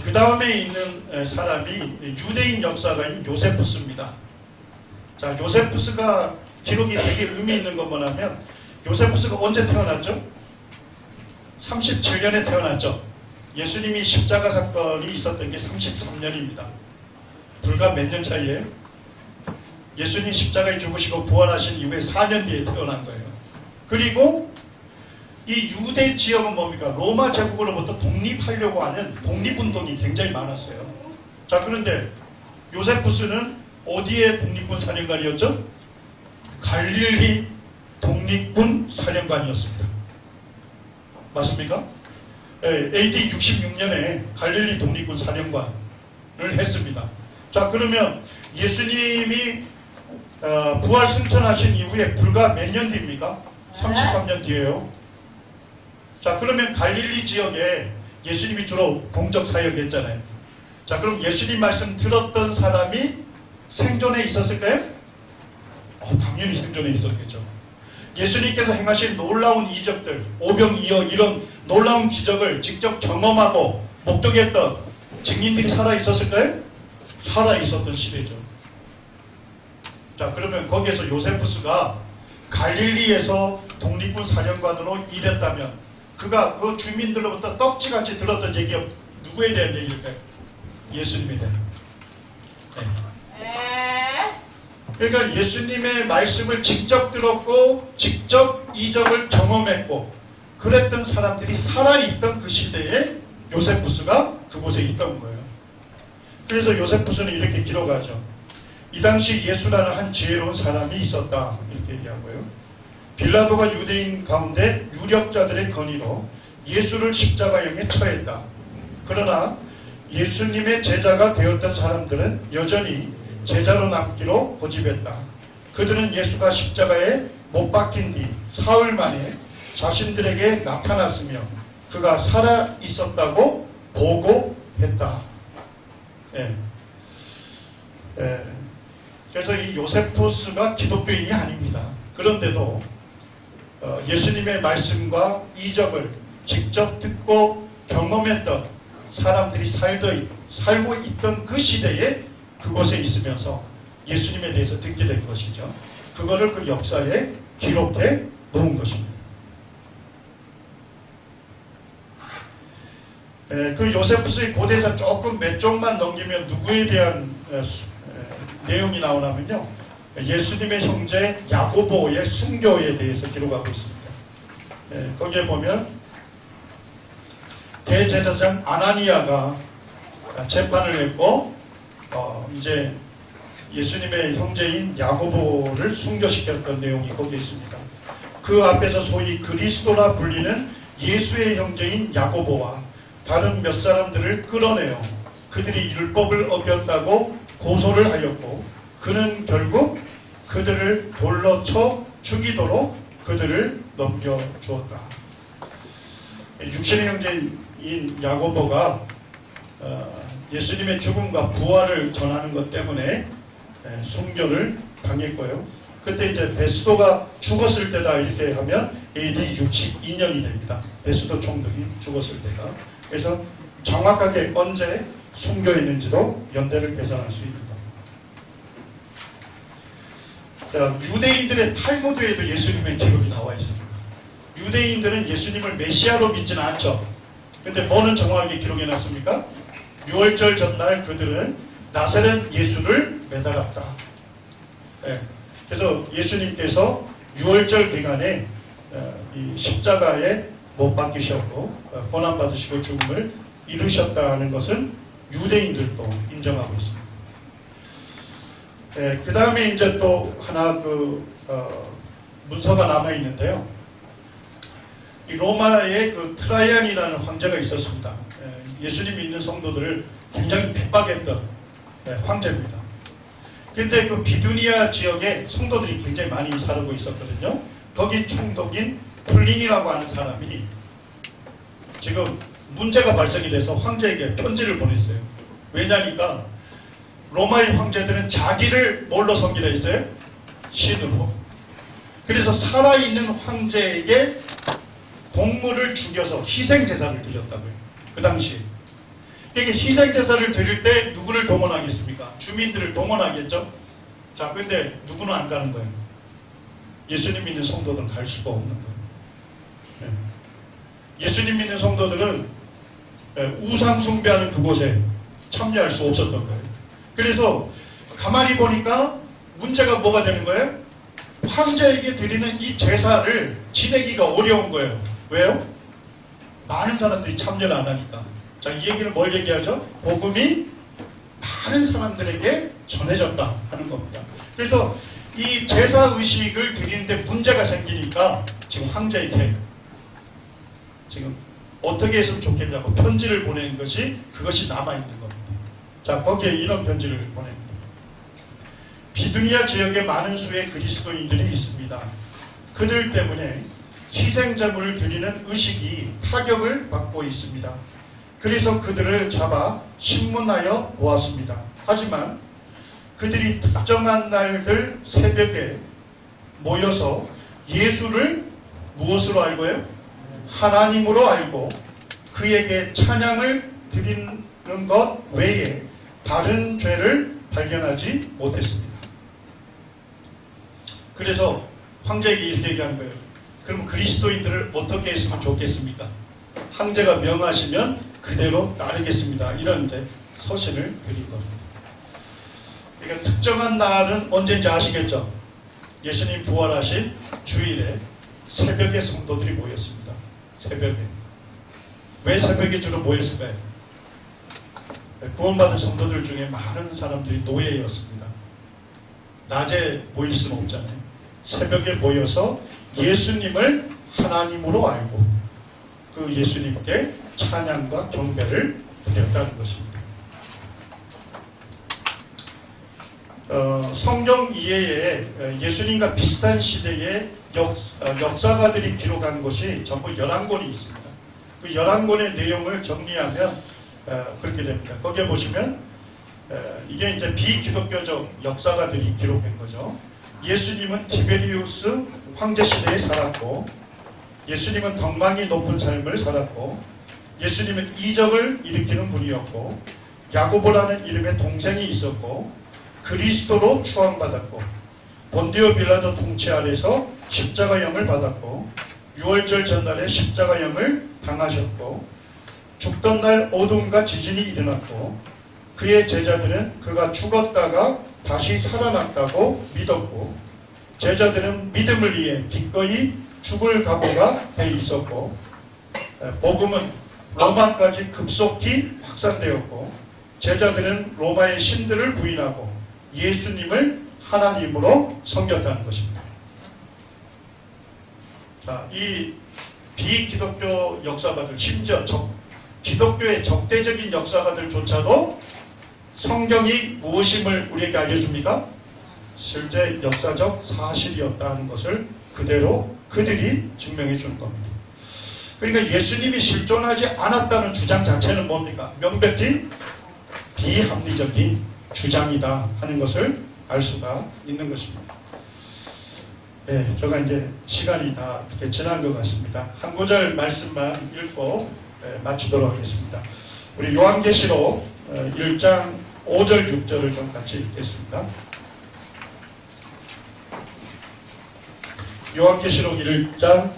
그 다음에 있는 사람이 유대인 역사가인 요세푸스입니다. 자, 요세푸스가 기록이 되게 의미 있는 건 뭐냐면 요세푸스가 언제 태어났죠? 37년에 태어났죠. 예수님이 십자가 사건이 있었던 게 33년입니다. 불과 몇 년 차이에 예수님 십자가에 죽으시고 부활하신 이후에 4년 뒤에 태어난 거예요. 그리고 이 유대 지역은 뭡니까? 로마 제국으로부터 독립하려고 하는 독립운동이 굉장히 많았어요. 자, 그런데 요세푸스는 어디에 독립군 사령관이었죠? 갈릴리 독립군 사령관이었습니다. 맞습니까? AD 66년에 갈릴리 독립군 사령관을 했습니다. 자, 그러면 예수님이 부활 승천하신 이후에 불과 몇 년 뒤입니까? 33년 뒤에요. 자, 그러면 갈릴리 지역에 예수님이 주로 공적 사역했잖아요. 자, 그럼 예수님 말씀 들었던 사람이 생존에 있었을까요? 당연히 생존에 있었겠죠. 예수님께서 행하신 놀라운 이적들, 오병이어 이런 놀라운 기적을 직접 경험하고 목격했던 증인들이 살아있었을까요? 살아있었던 시대죠. 자, 그러면 거기에서 요세푸스가 갈릴리에서 독립군 사령관으로 일했다면 그가 그 주민들로부터 떡지같이 들었던 얘기가 누구에 대한 얘기일까요? 예수님에 대한. 그러니까 예수님의 말씀을 직접 들었고 직접 이적을 경험했고 그랬던 사람들이 살아있던 그 시대에 요세푸스가 그곳에 있던 거예요. 그래서 요세푸스는 이렇게 기록하죠. 이 당시 예수라는 한 지혜로운 사람이 있었다 이렇게 얘기하고요. 빌라도가 유대인 가운데 유력자들의 건의로 예수를 십자가형에 처했다. 그러나 예수님의 제자가 되었던 사람들은 여전히 제자로 남기로 고집했다. 그들은 예수가 십자가에 못 박힌 뒤 사흘 만에 자신들에게 나타났으며 그가 살아 있었다고 보고했다. 그래서 이 요세푸스가 기독교인이 아닙니다. 그런데도 예수님의 말씀과 이적을 직접 듣고 경험했던 사람들이 살고 있던 그 시대에 그곳에 있으면서 예수님에 대해서 듣게 된 것이죠. 그거를 그 역사에 기록해 놓은 것입니다. 그 요세푸스의 고대사 조금 몇 쪽만 넘기면 누구에 대한 내용이 나오냐면요. 예수님의 형제 야고보의 순교에 대해서 기록하고 있습니다. 거기에 보면 대제사장 아나니아가 재판을 했고 이제 예수님의 형제인 야고보를 순교시켰던 내용이 거기에 있습니다. 그 앞에서 소위 그리스도라 불리는 예수의 형제인 야고보와 다른 몇 사람들을 끌어내어 그들이 율법을 어겼다고 고소를 하였고 그는 결국 그들을 돌로 쳐 죽이도록 그들을 넘겨주었다. 육신의 형제인 야고보가 예수님의 죽음과 부활을 전하는 것 때문에 순교를 당했고요. 그때 이제 베스도가 죽었을 때다 이렇게 하면 AD 62년이 됩니다. 베스도 총독이 죽었을 때가. 그래서 정확하게 언제 순교했는지도 연대를 계산할 수 있는 겁니다. 자, 유대인들의 탈무드에도 예수님의 기록이 나와 있습니다. 유대인들은 예수님을 메시아로 믿지는 않죠. 근데 뭐는 정확하게 기록해 놨습니까? 6월절 전날 그들은 나사렛 예수를 매달았다. 그래서 예수님께서 6월절 기간에 이 십자가에 못 박히셨고 고난받으시고 죽음을 이루셨다는 것은 유대인들도 인정하고 있습니다. 그 다음에 이제 또 하나 문서가 남아 있는데요. 이 로마의 그 트라이안이라는 황제가 있었습니다. 예수님 믿는 성도들을 굉장히 핍박했던 황제입니다. 근데 그 비두니아 지역에 성도들이 굉장히 많이 살고 있었거든요. 거기 총독인 플린이라고 하는 사람이 지금 문제가 발생이 돼서 황제에게 편지를 보냈어요. 왜냐니까 로마의 황제들은 자기를 뭘로 섬기라 했어요? 신으로. 그래서 살아있는 황제에게 동물을 죽여서 희생제사를 드렸다고요. 그 당시에. 이게 희생제사를 드릴 때 누구를 동원하겠습니까? 주민들을 동원하겠죠? 자, 근데 누구는 안 가는 거예요. 예수님 믿는 성도들은 갈 수가 없는 거예요. 예수님 믿는 성도들은 우상 숭배하는 그곳에 참여할 수 없었던 거예요. 그래서 가만히 보니까 문제가 뭐가 되는 거예요? 황제에게 드리는 이 제사를 지내기가 어려운 거예요. 왜요? 많은 사람들이 참여를 안 하니까. 자, 이 얘기는 뭘 얘기하죠? 복음이 많은 사람들에게 전해졌다 하는 겁니다. 그래서 이 제사의식을 드리는데 문제가 생기니까 지금 황제에게 지금 어떻게 했으면 좋겠냐고 편지를 보내는 것이 그것이 남아있는 겁니다. 자, 거기에 이런 편지를 보냅니다. 비두니아 지역에 많은 수의 그리스도인들이 있습니다. 그들 때문에 희생제물을 드리는 의식이 타격을 받고 있습니다. 그래서 그들을 잡아 신문하여 보았습니다. 하지만 그들이 특정한 날들 새벽에 모여서 예수를 무엇으로 알고요? 하나님으로 알고 그에게 찬양을 드리는 것 외에 다른 죄를 발견하지 못했습니다. 그래서 황제에게 이렇게 얘기하는 거예요. 그럼 그리스도인들을 어떻게 했으면 좋겠습니까? 황제가 명하시면 그대로 따르겠습니다. 이런 이제 서신을 드린 겁니다. 그러니까 특정한 날은 언제인지 아시겠죠? 예수님 부활하신 주일에 새벽에 성도들이 모였습니다. 새벽에. 왜 새벽에 주로 모였을까요? 구원받은 성도들 중에 많은 사람들이 노예였습니다. 낮에 모일 수는 없잖아요. 새벽에 모여서 예수님을 하나님으로 알고 그 예수님께 찬양과 경배를 드렸다는 것입니다. 성경 이외에 예수님과 비슷한 시대의 역사가들이 기록한 것이 전부 11권이 있습니다. 그 11권의 내용을 정리하면 그렇게 됩니다. 거기에 보시면 이게 이제 비기독교적 역사가들이 기록한 거죠. 예수님은 티베리우스 황제 시대에 살았고, 예수님은 덕망이 높은 삶을 살았고, 예수님은 이적을 일으키는 분이었고, 야고보라는 이름의 동생이 있었고, 그리스도로 추앙받았고, 본디오 빌라도 통치 아래서 십자가형을 받았고, 유월절 전날에 십자가형을 당하셨고, 죽던 날 어둠과 지진이 일어났고, 그의 제자들은 그가 죽었다가 다시 살아났다고 믿었고, 제자들은 믿음을 위해 기꺼이 죽을 각오가 돼 있었고, 복음은 로마까지 급속히 확산되었고, 제자들은 로마의 신들을 부인하고 예수님을 하나님으로 섬겼다는 것입니다. 자, 이 비기독교 역사가들, 심지어 기독교의 적대적인 역사가들조차도 성경이 무엇임을 우리에게 알려줍니까? 실제 역사적 사실이었다는 것을 그대로 그들이 증명해 주는 겁니다. 그러니까 예수님이 실존하지 않았다는 주장 자체는 뭡니까? 명백히 비합리적인 주장이다 하는 것을 알 수가 있는 것입니다. 네, 제가 이제 시간이 다 이렇게 지난 것 같습니다. 한 구절 말씀만 읽고 마치도록 하겠습니다. 우리 요한계시록 1장 5절 6절을 좀 같이 읽겠습니다. 요한계시록 1장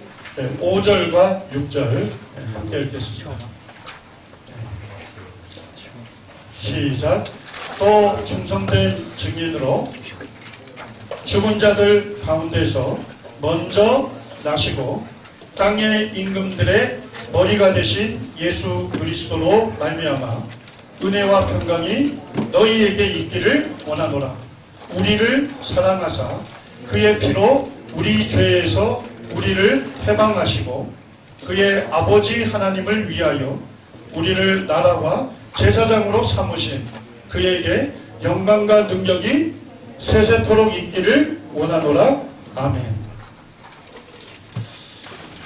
5절과 6절 함께 읽겠습니다. 시작. 또 충성된 증인으로 죽은 자들 가운데서 먼저 나시고 땅의 임금들의 머리가 되신 예수 그리스도로 말미암아 은혜와 평강이 너희에게 있기를 원하노라. 우리를 사랑하사 그의 피로 우리 죄에서 우리를 해방하시고 그의 아버지 하나님을 위하여 우리를 나라와 제사장으로 삼으신 그에게 영광과 능력이 세세토록 있기를 원하노라. 아멘.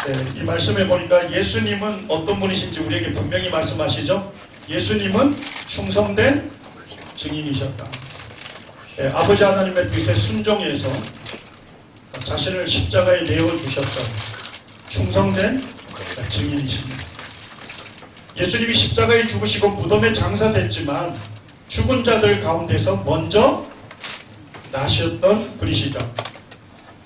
네, 이 말씀에 보니까 예수님은 어떤 분이신지 우리에게 분명히 말씀하시죠. 예수님은 충성된 증인이셨다. 네, 아버지 하나님의 뜻에 순종해서 자신을 십자가에 내어주셨던 충성된 증인이십니다. 예수님이 십자가에 죽으시고 무덤에 장사됐지만 죽은 자들 가운데서 먼저 나셨던 분이시죠.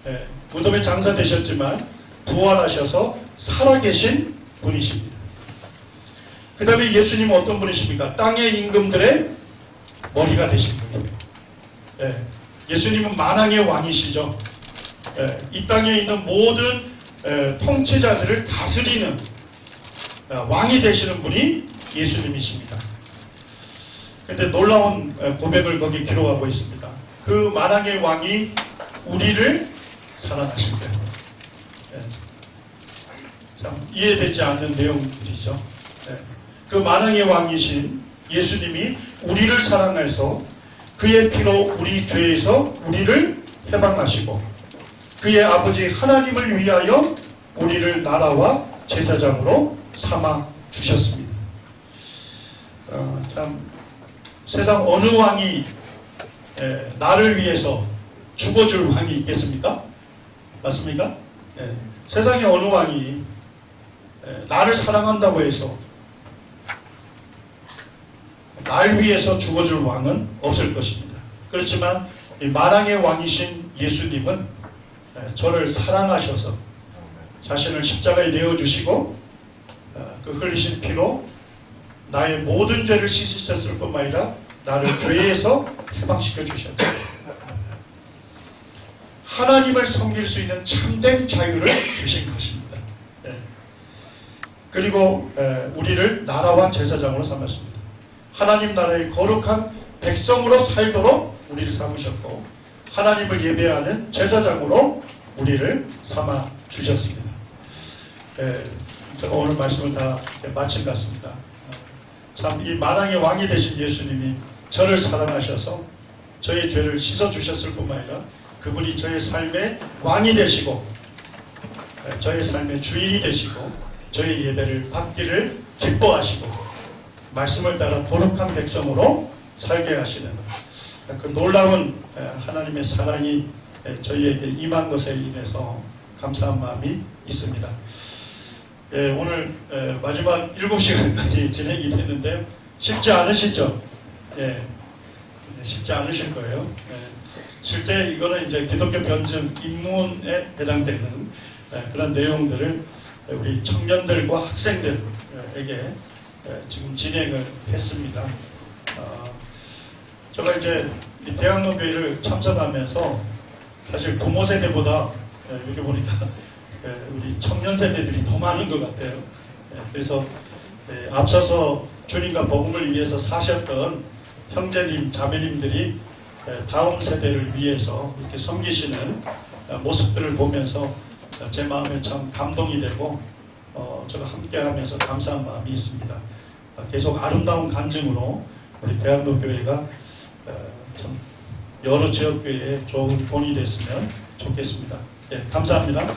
네, 무덤에 장사되셨지만 부활하셔서 살아계신 분이십니다. 그 다음에 예수님은 어떤 분이십니까? 땅의 임금들의 머리가 되신 분이에요. 네, 예수님은 만왕의 왕이시죠. 네, 이 땅에 있는 모든 통치자들을 다스리는 왕이 되시는 분이 예수님이십니다. 그런데 놀라운 고백을 거기 기록하고 있습니다. 그 만왕의 왕이 우리를 사랑하실 때, 참 이해되지 않는 내용들이죠. 그 만왕의 왕이신 예수님이 우리를 사랑해서 그의 피로 우리 죄에서 우리를 해방하시고 그의 아버지 하나님을 위하여 우리를 나라와 제사장으로 삼아 주셨습니다. 참 세상 어느 왕이 나를 위해서 죽어줄 왕이 있겠습니까? 맞습니까? 세상에 어느 왕이 나를 사랑한다고 해서 날 위해서 죽어줄 왕은 없을 것입니다. 그렇지만 이 만왕의 왕이신 예수님은 저를 사랑하셔서 자신을 십자가에 내어주시고 그 흘리신 피로 나의 모든 죄를 씻으셨을 뿐만 아니라 나를 죄에서 해방시켜 주셨다. 하나님을 섬길 수 있는 참된 자유를 주신 것입니다. 그리고 우리를 나라와 제사장으로 삼았습니다. 하나님 나라의 거룩한 백성으로 살도록 우리를 삼으셨고 하나님을 예배하는 제사장으로 우리를 삼아 주셨습니다. 제가 오늘 말씀을 다 마친 것 같습니다. 참 이 만왕의 왕이 되신 예수님이 저를 사랑하셔서 저의 죄를 씻어주셨을 뿐만 아니라 그분이 저의 삶의 왕이 되시고 저의 삶의 주인이 되시고 저의 예배를 받기를 기뻐하시고 말씀을 따라 거룩한 백성으로 살게 하시는 그 놀라운 하나님의 사랑이 저희에게 임한 것에 인해서 감사한 마음이 있습니다. 오늘 마지막 7시간까지 진행이 됐는데 쉽지 않으시죠? 쉽지 않으실 거예요. 실제 이거는 이제 기독교 변증 입문에 해당되는 그런 내용들을 우리 청년들과 학생들에게 지금 진행을 했습니다. 제가 이제 대학로교회를 참석하면서 사실 부모 세대보다 이렇게 보니까 우리 청년 세대들이 더 많은 것 같아요. 그래서 앞서서 주님과 복음을 위해서 사셨던 형제님, 자매님들이 다음 세대를 위해서 이렇게 섬기시는 모습들을 보면서 제 마음에 참 감동이 되고 제가 함께하면서 감사한 마음이 있습니다. 계속 아름다운 간증으로 우리 대학로교회가 참 여러 지역교회에 좋은 본이 됐으면 좋겠습니다. 감사합니다.